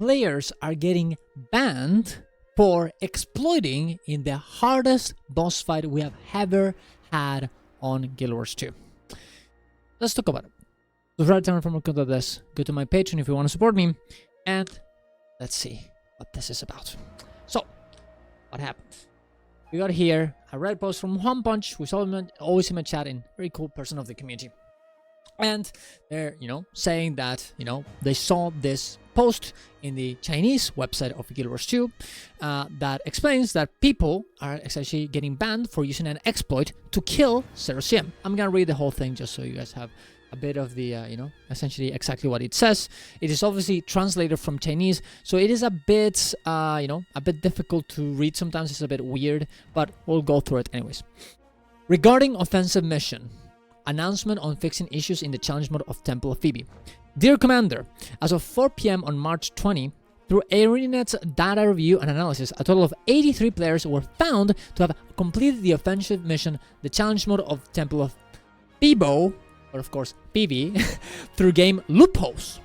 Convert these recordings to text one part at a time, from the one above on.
players are getting banned for exploiting in the hardest boss fight we have ever had on Guild Wars 2. Let's talk about it. Subscribe to for more content like this. Go to my Patreon if you want to support me, and let's see what this is about. So, what happened? We got here a Reddit post from One Punch, who's always in my chat, and very cool person of the community. And they're, saying that, they saw this post in the Chinese website of Guild Wars 2 that explains that people are essentially getting banned for using an exploit to kill Cerus CM. I'm gonna read the whole thing just so you guys have a bit of the, essentially exactly what it says. It is obviously translated from Chinese, so it is a bit, a bit difficult to read sometimes. It's a bit weird, but we'll go through it anyways. Regarding offensive mission, announcement on fixing issues in the challenge mode of Temple of Phoebe. Dear Commander, as of 4 p.m. on March 20, through ArenaNet's data review and analysis, a total of 83 players were found to have completed the offensive mission, the challenge mode of Temple of Phoebe, or of course PV, through game loopholes.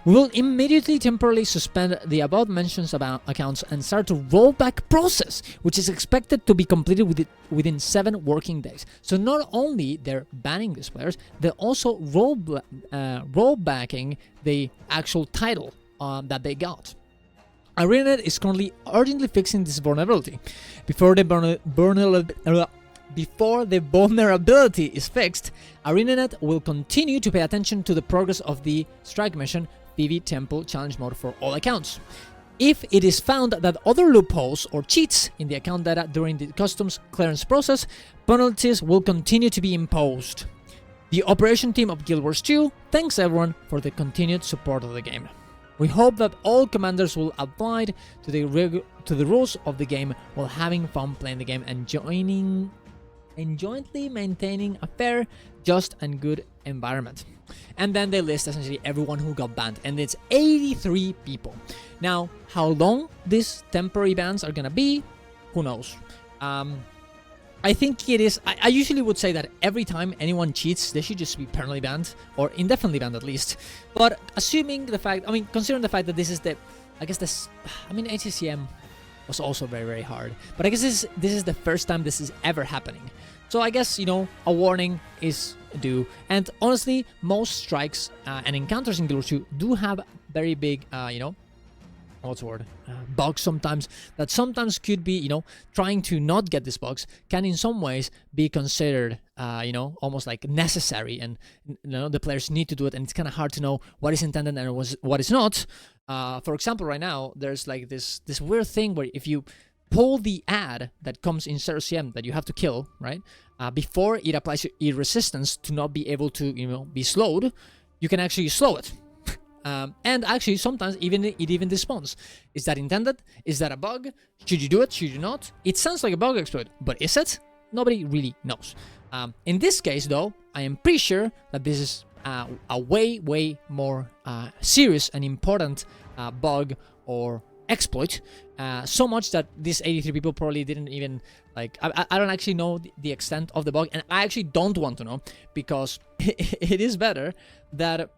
We will immediately temporarily suspend the above mentioned accounts and start a rollback process, which is expected to be completed within 7 working days. So not only they're banning these players, they're also rollbacking the actual title that they got. ArenaNet is currently urgently fixing this vulnerability. Before the vulnerability is fixed, ArenaNet will continue to pay attention to the progress of the strike mission PV Temple Challenge Mode for all accounts. If it is found that other loopholes or cheats in the account data during the customs clearance process, penalties will continue to be imposed. The operation team of Guild Wars 2 thanks everyone for the continued support of the game. We hope that all commanders will abide to the rules of the game while having fun playing the game and jointly maintaining a fair, just, and good environment. And then they list essentially everyone who got banned, and it's 83 people. Now, how long these temporary bans are gonna be, who knows? I think it is. I usually would say that every time anyone cheats, they should just be permanently banned or indefinitely banned at least. But considering the fact that this is HCCM was also very, very hard. But I guess this is the first time this is ever happening. So I guess, a warning is due. And honestly, most strikes and encounters in Guild Wars 2 do have very big, what's the word? Bugs sometimes, that sometimes could be, trying to not get these bugs can in some ways be considered, almost like necessary. And, the players need to do it. And it's kind of hard to know what is intended and what is not. For example, right now, there's like this weird thing where if you pull the ad that comes in Cerus CM that you have to kill, right? Before it applies your resistance to not be able to, be slowed, you can actually slow it. And actually, sometimes it even despawns. Is that intended? Is that a bug? Should you do it? Should you not? It sounds like a bug exploit, but is it? Nobody really knows. In this case, though, I am pretty sure that this is a way more serious and important bug or exploit, so much that these 83 people probably didn't even I don't actually know the extent of the bug, and I actually don't want to know, because it is better that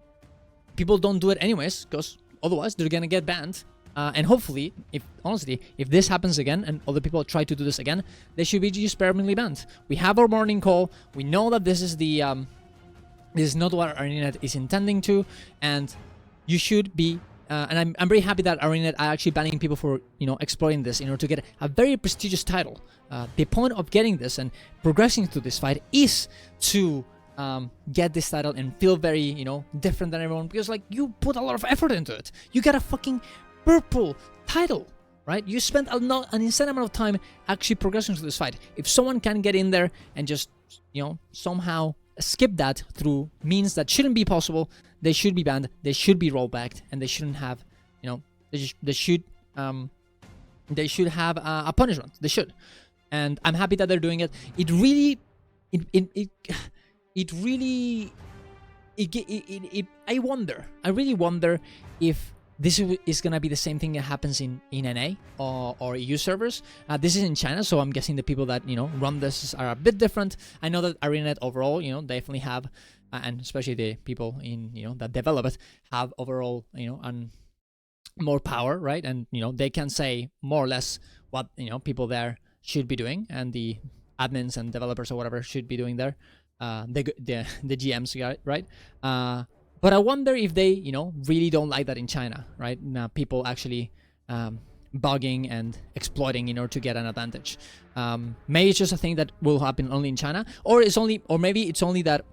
people don't do it anyways, because otherwise they're gonna get banned. And hopefully, if this happens again and other people try to do this again, they should be just permanently banned. We have our morning call. We know that this is the this is not what ArenaNet is intending to, and you should be. And I'm very happy that ArenaNet are actually banning people for exploiting this in order to get a very prestigious title. The point of getting this and progressing through this fight is to get this title and feel very different than everyone, because you put a lot of effort into it. You got a fucking purple title, right? You spent an insane amount of time actually progressing through this fight. If someone can get in there and just somehow skip that through means that shouldn't be possible, they should be banned, they should be rollbacked, and they shouldn't have, they should have a punishment. They should. And I'm happy that they're doing it. It really, I really wonder if this is gonna be the same thing that happens in NA or EU servers. This is in China, so I'm guessing the people that run this are a bit different. I know that ArenaNet overall, definitely have, and especially the people in that develop it, have overall more power, right? And they can say more or less what people there should be doing, and the admins and developers or whatever should be doing there, the GMs, right? But I wonder if they really don't like that in China, right? Now people actually bugging and exploiting in order to get an advantage. Maybe it's just a thing that will happen only in China, or maybe it's only that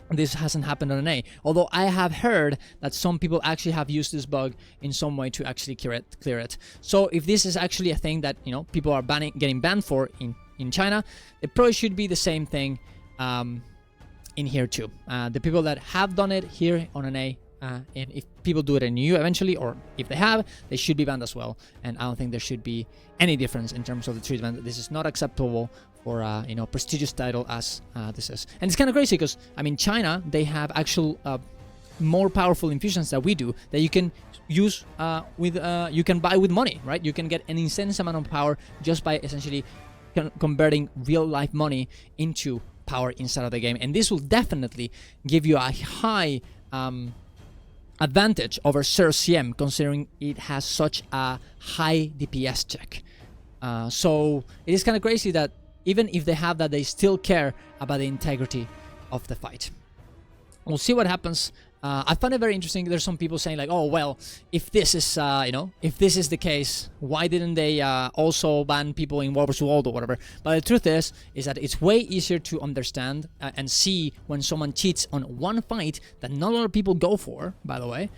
this hasn't happened on NA. Although I have heard that some people actually have used this bug in some way to actually clear it. So if this is actually a thing that people are getting banned for in China, it probably should be the same thing in here too. The people that have done it here on NA, and if people do it in EU eventually, or if they have, they should be banned as well. And I don't think there should be any difference in terms of the treatment. This is not acceptable for prestigious title as this is. And it's kind of crazy because China, they have actual more powerful infusions that we do, that you can use you can buy with money, right? You can get an insane amount of power just by essentially converting real life money into power inside of the game. And this will definitely give you a high advantage over Cerus CM, considering it has such a high DPS check. So it is kind of crazy that even if they have that, they still care about the integrity of the fight. We'll see what happens. I find it very interesting. There's some people saying like, oh well, if this is if this is the case, why didn't they also ban people in War vs. World or whatever? But the truth is that it's way easier to understand and see when someone cheats on one fight that not a lot of people go for, by the way.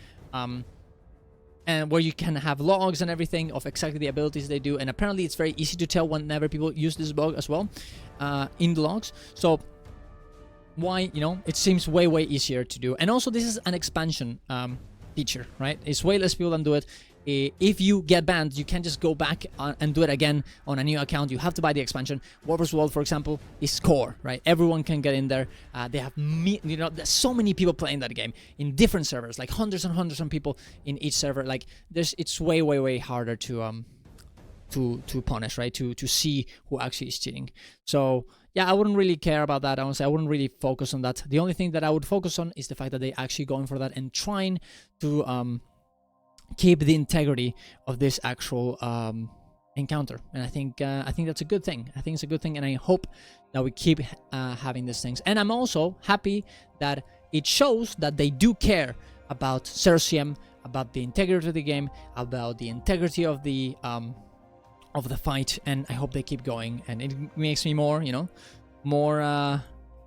And where you can have logs and everything of exactly the abilities they do. And apparently it's very easy to tell whenever people use this bug as well in the logs. So why, it seems way easier to do. And also this is an expansion feature, right? It's way less people than do it. If you get banned, you can't just go back and do it again on a new account. You have to buy the expansion. War vs. World, for example, is core, right? Everyone can get in there. They have, there's so many people playing that game in different servers, like hundreds and hundreds of people in each server. Like, it's way harder to punish, right? To see who actually is cheating. So yeah, I wouldn't really care about that. Honestly, I wouldn't really focus on that. The only thing that I would focus on is the fact that they actually going for that and trying to keep the integrity of this actual encounter. And I think that's a good thing. I think it's a good thing, and I hope that we keep having these things. And I'm also happy that it shows that they do care about Cerus CM, about the integrity of the game, about the integrity of the fight, and I hope they keep going. And it makes me more, more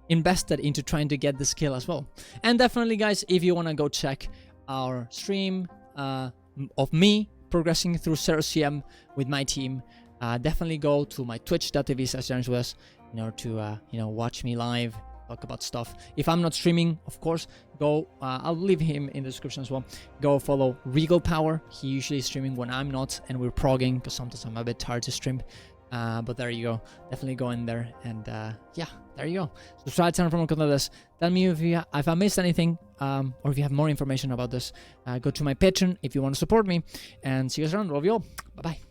invested into trying to get this kill as well. And definitely, guys, if you want to go check our stream of me progressing through Cerus CM with my team, definitely go to my twitch.tv/JanisWest in order to watch me live, talk about stuff. If I'm not streaming, of course, go I'll leave him in the description as well. Go follow Regal Power. He usually is streaming when I'm not, and we're progging because sometimes I'm a bit tired to stream. But there you go. Definitely go in there, and yeah, there you go. Subscribe, turn on content this. Tell me if I missed anything, or if you have more information about this. Go to my Patreon if you want to support me, and see you guys around. Love you all. Bye bye.